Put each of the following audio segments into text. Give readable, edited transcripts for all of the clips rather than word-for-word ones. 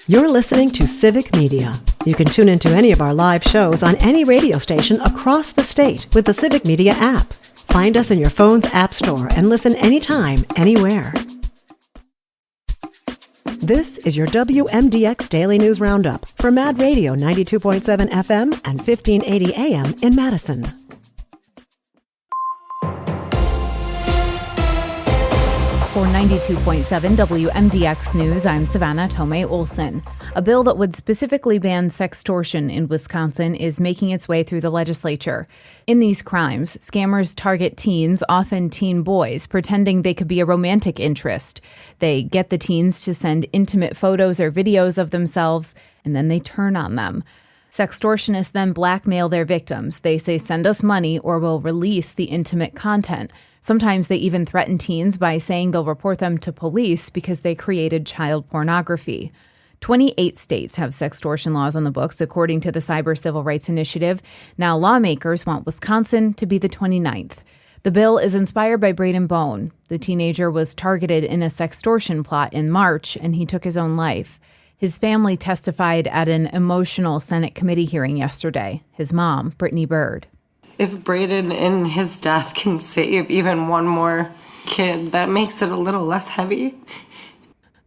You're listening to Civic Media. You can tune into any of our live shows on any radio station across the state with the Civic Media app. Find us in your phone's app store and listen anytime, anywhere. This is your WMDX Daily News Roundup for Mad Radio 92.7 FM and 1580 AM in Madison. For 92.7 WMDX News, I'm Savannah Tomei Olson. A bill that would specifically ban sextortion in Wisconsin is making its way through the legislature. In these crimes, scammers target teens, often teen boys, pretending they could be a romantic interest. They get the teens to send intimate photos or videos of themselves, and then they turn on them. Sextortionists then blackmail their victims. They say, "Send us money or we'll release the intimate content." Sometimes they even threaten teens by saying they'll report them to police because they created child pornography. 28 states have sextortion laws on the books, according to the Cyber Civil Rights Initiative. Now lawmakers want Wisconsin to be the 29th. The bill is inspired by Braden Bone. The teenager was targeted in a sextortion plot in March, and he took his own life. His family testified at an emotional Senate committee hearing yesterday. His mom, Brittany Bird. If Braden in his death can save even one more kid, that makes it a little less heavy.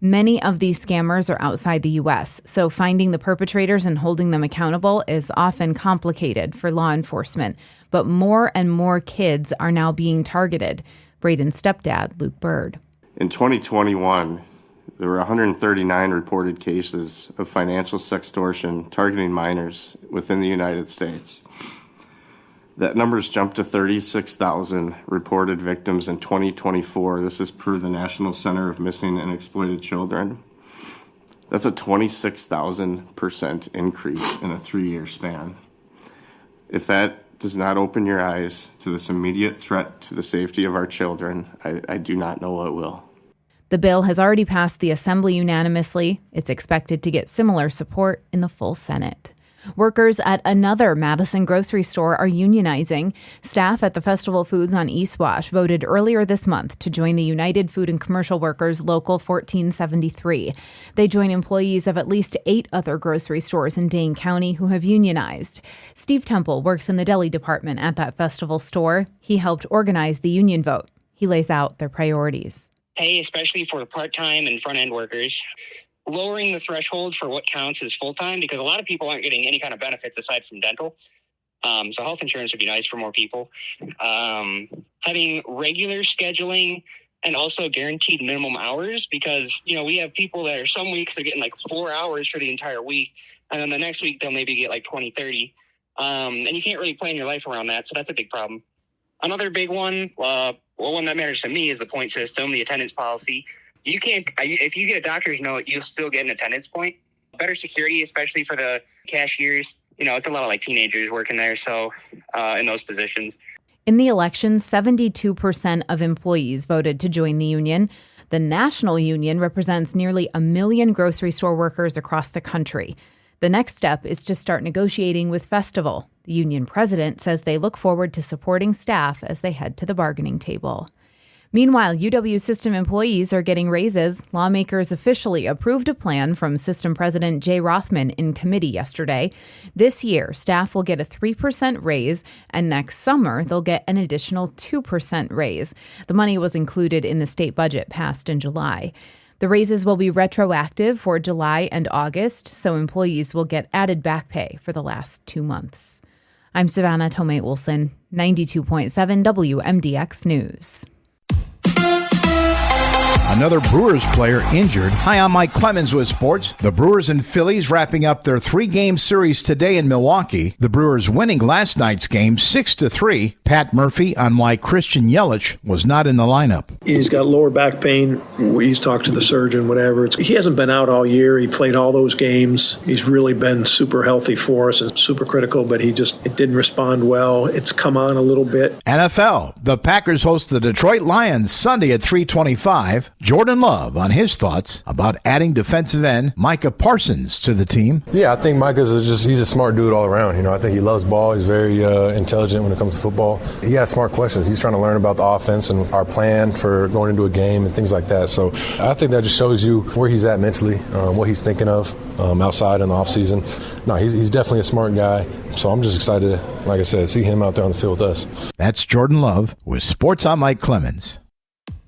Many of these scammers are outside the U.S., so finding the perpetrators and holding them accountable is often complicated for law enforcement. But more and more kids are now being targeted. Braden's stepdad, Luke Bird. In 2021, there were 139 reported cases of financial sextortion targeting minors within the United States. That number's jumped to 36,000 reported victims in 2024. This is per the National Center of Missing and Exploited Children. That's a 26,000% increase in a 3-year span. If that does not open your eyes to this immediate threat to the safety of our children, I do not know what will. The bill has already passed the Assembly unanimously. It's expected to get similar support in the full Senate. Workers at another Madison grocery store are unionizing. Staff at the Festival Foods on East Wash voted earlier this month to join the United Food and Commercial Workers Local 1473. They join employees of at least 8 other grocery stores in Dane County who have unionized. Steve Temple works in the deli department at that festival store. He helped organize the union vote. He lays out their priorities. Pay, especially for part-time and front-end workers. Lowering the threshold for what counts as full-time, because a lot of people aren't getting any kind of benefits aside from dental. So health insurance would be nice for more people. Having regular scheduling and also guaranteed minimum hours, because, we have people that are some weeks they're getting like 4 hours for the entire week. And then the next week they'll maybe get like 20, 30. And you can't really plan your life around that. So that's a big problem. Another big one, one that matters to me is the point system, the attendance policy. You can't, if you get a doctor's note, you'll still get an attendance point. Better security, especially for the cashiers. It's a lot of like teenagers working there, so in those positions. In the election, 72% of employees voted to join the union. The national union represents nearly 1 million grocery store workers across the country. The next step is to start negotiating with Festival. The union president says they look forward to supporting staff as they head to the bargaining table. Meanwhile, UW system employees are getting raises. Lawmakers officially approved a plan from System President Jay Rothman in committee yesterday. This year, staff will get a 3% raise, and next summer, they'll get an additional 2% raise. The money was included in the state budget passed in July. The raises will be retroactive for July and August, so employees will get added back pay for the last 2 months. I'm Savannah Tomei Olson, 92.7 WMDX News. Another Brewers player injured. Hi, I'm Mike Clemens with sports. The Brewers and Phillies wrapping up their 3-game series today in Milwaukee. The Brewers winning last night's game 6-3. Pat Murphy on why Christian Yelich was not in the lineup. He's got lower back pain. He's talked to the surgeon, whatever. He hasn't been out all year. He played all those games. He's really been super healthy for us and super critical, but it didn't respond well. It's come on a little bit. NFL. The Packers host the Detroit Lions Sunday at 3:25. Jordan Love on his thoughts about adding defensive end Micah Parsons to the team. Yeah, I think Micah's he's a smart dude all around. I think he loves ball. He's very intelligent when it comes to football. He has smart questions. He's trying to learn about the offense and our plan for going into a game and things like that. So I think that just shows you where he's at mentally, what he's thinking of outside in the offseason. No, he's definitely a smart guy. So I'm just excited, like I said, see him out there on the field with us. That's Jordan Love with Sports. I'm Mike Clemens.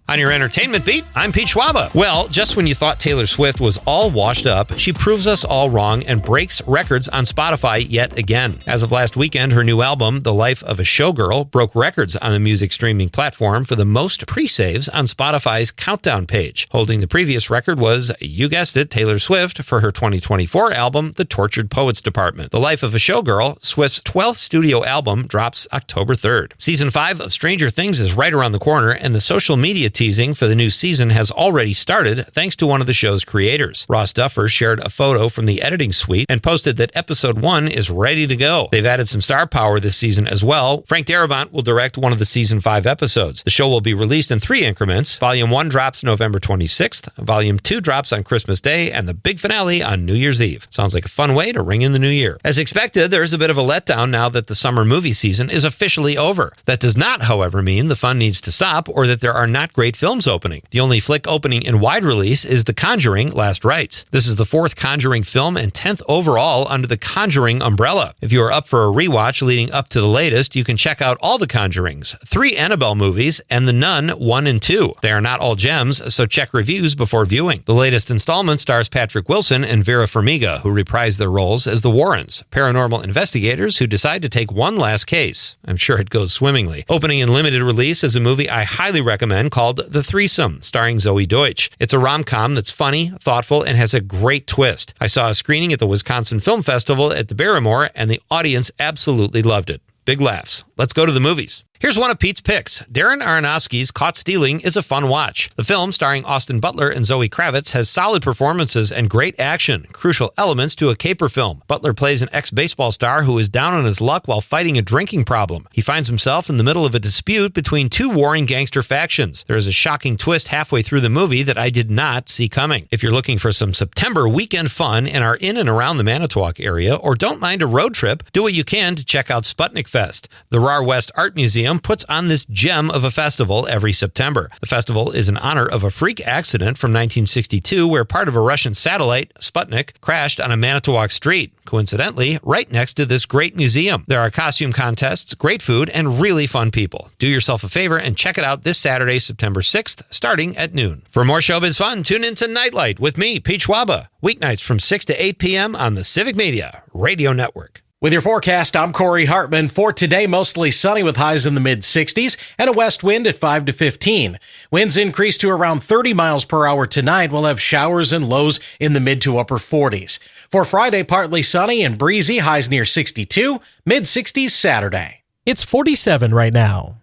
On your entertainment beat, I'm Pete Schwaba. Well, just when you thought Taylor Swift was all washed up, she proves us all wrong and breaks records on Spotify yet again. As of last weekend, her new album, The Life of a Showgirl, broke records on the music streaming platform for the most pre-saves on Spotify's countdown page. Holding the previous record was, you guessed it, Taylor Swift for her 2024 album, The Tortured Poets Department. The Life of a Showgirl, Swift's 12th studio album, drops October 3rd. Season 5 of Stranger Things is right around the corner, and the social media teasing for the new season has already started thanks to one of the show's creators. Ross Duffer shared a photo from the editing suite and posted that episode 1 is ready to go. They've added some star power this season as well. Frank Darabont will direct one of the season 5 episodes. The show will be released in 3 increments. Volume 1 drops November 26th, Volume 2 drops on Christmas Day, and the big finale on New Year's Eve. Sounds like a fun way to ring in the new year. As expected, there's a bit of a letdown now that the summer movie season is officially over. That does not, however, mean the fun needs to stop or that there are not great films opening. The only flick opening in wide release is The Conjuring: Last Rites. This is the 4th Conjuring film and 10th overall under the Conjuring umbrella. If you are up for a rewatch leading up to the latest, you can check out all the Conjurings, 3 Annabelle movies, and The Nun 1 and 2. They are not all gems, so check reviews before viewing. The latest installment stars Patrick Wilson and Vera Farmiga, who reprise their roles as the Warrens, paranormal investigators who decide to take one last case. I'm sure it goes swimmingly. Opening in limited release is a movie I highly recommend called The Threesome, starring Zoe Deutsch. It's a rom-com that's funny, thoughtful, and has a great twist. I saw a screening at the Wisconsin Film Festival at the Barrymore, and the audience absolutely loved it. Big laughs. Let's go to the movies. Here's one of Pete's picks. Darren Aronofsky's Caught Stealing is a fun watch. The film, starring Austin Butler and Zoe Kravitz, has solid performances and great action, crucial elements to a caper film. Butler plays an ex-baseball star who is down on his luck while fighting a drinking problem. He finds himself in the middle of a dispute between 2 warring gangster factions. There is a shocking twist halfway through the movie that I did not see coming. If you're looking for some September weekend fun and are in and around the Manitowoc area, or don't mind a road trip, do what you can to check out Sputnik Fest. The RAR West Art Museum puts on this gem of a festival every September. The festival is in honor of a freak accident from 1962 where part of a Russian satellite, Sputnik, crashed on a Manitowoc street, coincidentally, right next to this great museum. There are costume contests, great food, and really fun people. Do yourself a favor and check it out this Saturday, September 6th, starting at noon. For more showbiz fun, tune in to Nightlight with me, Pete Schwaba, weeknights from 6 to 8 p.m. on the Civic Media Radio Network. With your forecast, I'm Corey Hartman. For today, mostly sunny with highs in the mid-60s and a west wind at 5 to 15. Winds increase to around 30 miles per hour tonight. We'll have showers and lows in the mid to upper 40s. For Friday, partly sunny and breezy, highs near 62, mid-60s Saturday. It's 47 right now.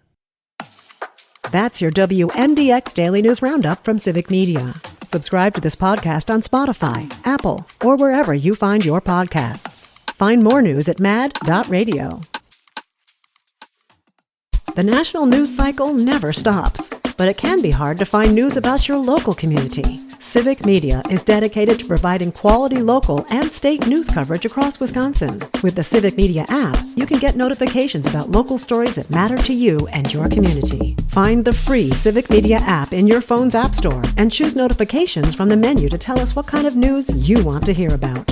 That's your WMDX Daily News Roundup from Civic Media. Subscribe to this podcast on Spotify, Apple, or wherever you find your podcasts. Find more news at mad.radio. The national news cycle never stops, but it can be hard to find news about your local community. Civic Media is dedicated to providing quality local and state news coverage across Wisconsin. With the Civic Media app, you can get notifications about local stories that matter to you and your community. Find the free Civic Media app in your phone's app store and choose notifications from the menu to tell us what kind of news you want to hear about.